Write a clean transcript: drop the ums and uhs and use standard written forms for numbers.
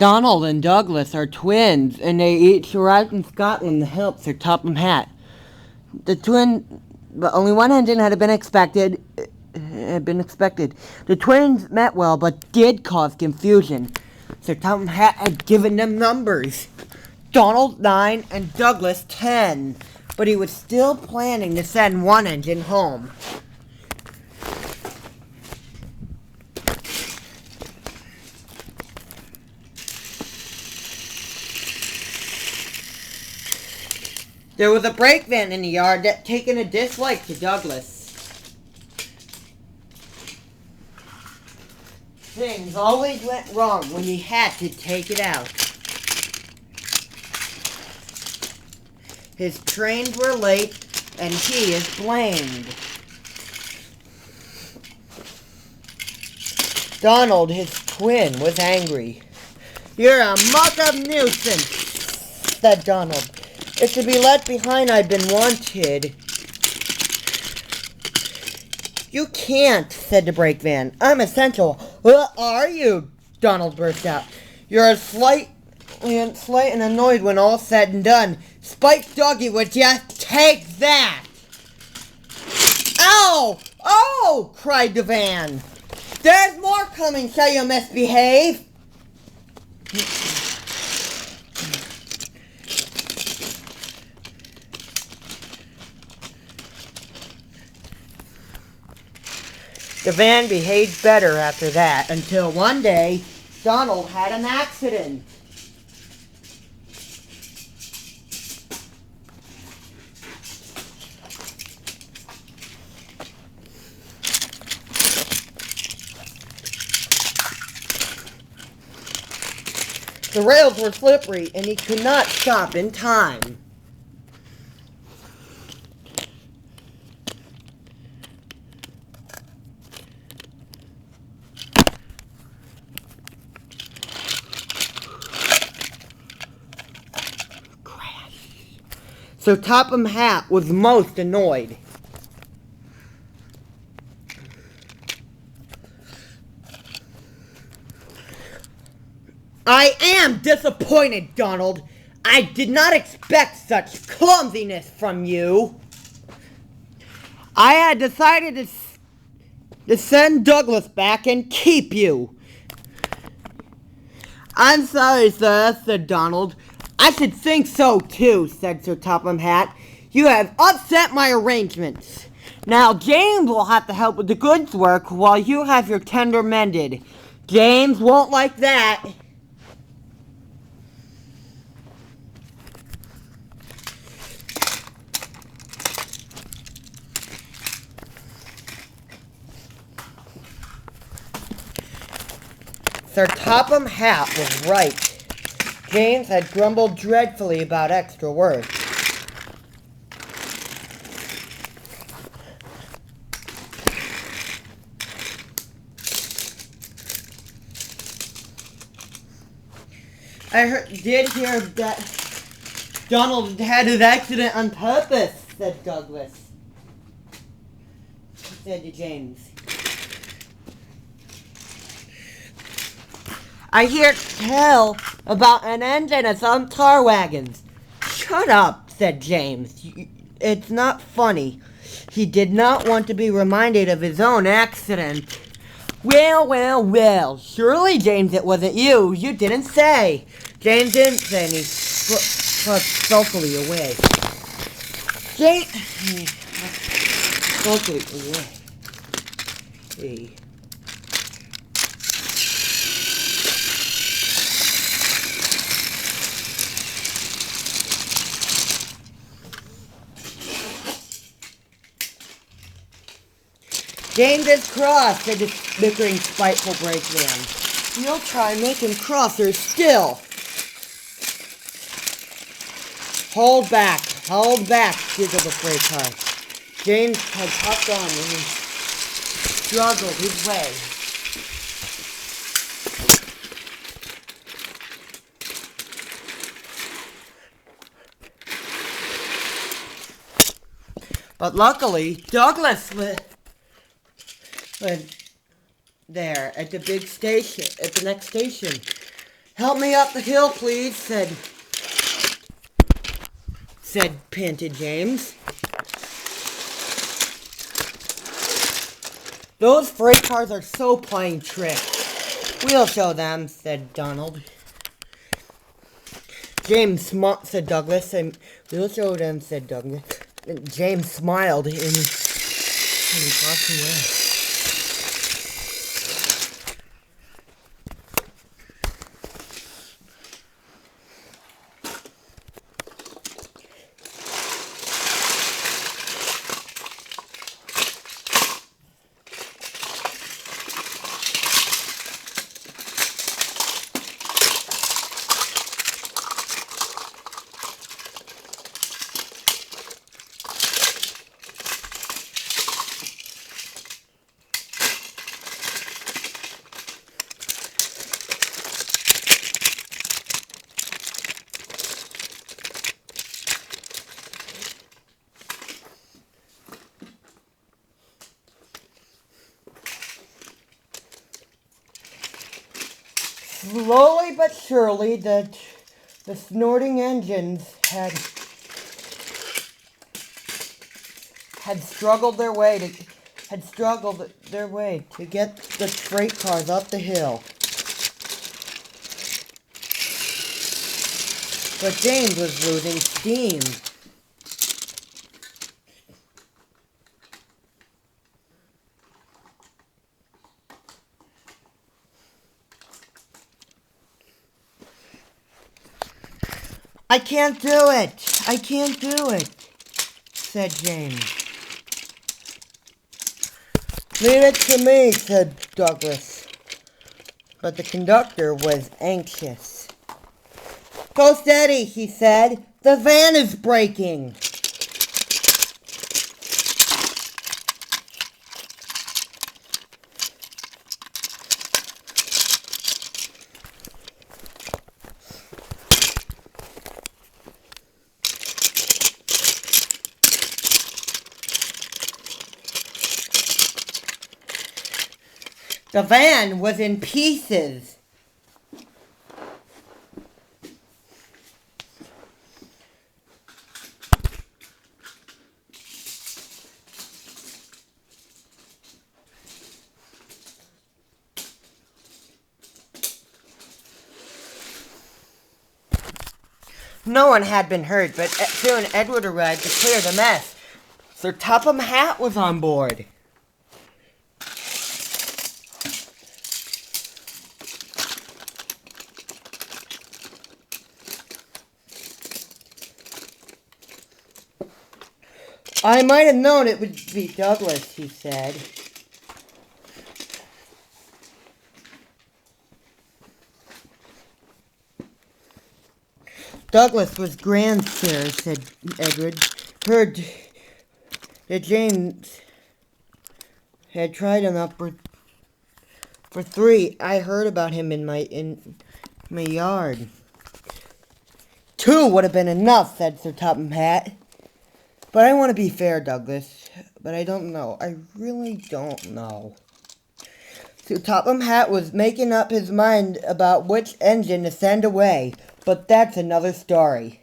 Donald and Douglas are twins, and they each arrived in Scotland to help Sir Topham Hatt. But only one engine had been expected. The twins met well, but did cause confusion. Sir Topham Hatt had given them numbers: Donald 9 and Douglas 10, but he was still planning to send one engine home. There was a brakevan in the yard that taken a dislike to Douglas. Things always went wrong when he had to take it out. His trains were late, and he is blamed. Donald, his twin, was angry. "You're a muck-up nuisance," said Donald. "If to be left behind, I've been wanted." "You can't," said the brakevan. "I'm essential." "What are you?" Donald burst out. "You're as slight and annoyed when all's said and done. Spike Doggy would just take that." "Ow! Oh!" cried the van. "There's more coming, shall you misbehave?" The van behaved better after that, until one day, Donald had an accident. The rails were slippery, and he could not stop in time. So Topham Hatt was most annoyed. "I am disappointed, Donald. I did not expect such clumsiness from you. I had decided to send Douglas back and keep you." "I'm sorry, sir," said Donald. "I should think so, too," said Sir Topham Hatt. "You have upset my arrangements. Now James will have to help with the goods work while you have your tender mended. James won't like that." Sir Topham Hatt was right. James had grumbled dreadfully about extra work. Did hear that Donald had his accident on purpose," said Douglas. He said to James. "I hear tell about an engine of some tar wagons." "Shut up," said James. "It's not funny." He did not want to be reminded of his own accident. Well. Surely, James, it wasn't you. You didn't say." James didn't say, and he fled sulkily away. Sulkily away. "James is cross," said the bickering, spiteful brakeman. "You'll try and make him crosser still." Hold back, giggled the freight car. James had puffed on and he struggled his way. But luckily, Douglas was there at the next station. Help me up the hill, please, panted James. Those freight cars are so playing tricks. We'll show them, said Donald. Said Douglas. We'll show them, said Douglas. And James smiled and he walked away. Slowly but surely, the snorting engines had struggled their way to get the freight cars up the hill. But James was losing steam. I can't do it, said James. Leave it to me, said Douglas. But the conductor was anxious. Go steady, he said. The van is breaking. The van was in pieces. No one had been hurt, but soon Edward arrived to clear the mess. Sir Topham Hatt was on board. I might have known it would be Douglas, he said. Douglas was grand, sir, said Edward. Heard that James had tried him up for 3. I heard about him in my yard. 2 would have been enough, said Sir Topham Hatt. But I want to be fair, Douglas. But I don't know. I really don't know. So Topham Hatt was making up his mind about which engine to send away. But that's another story.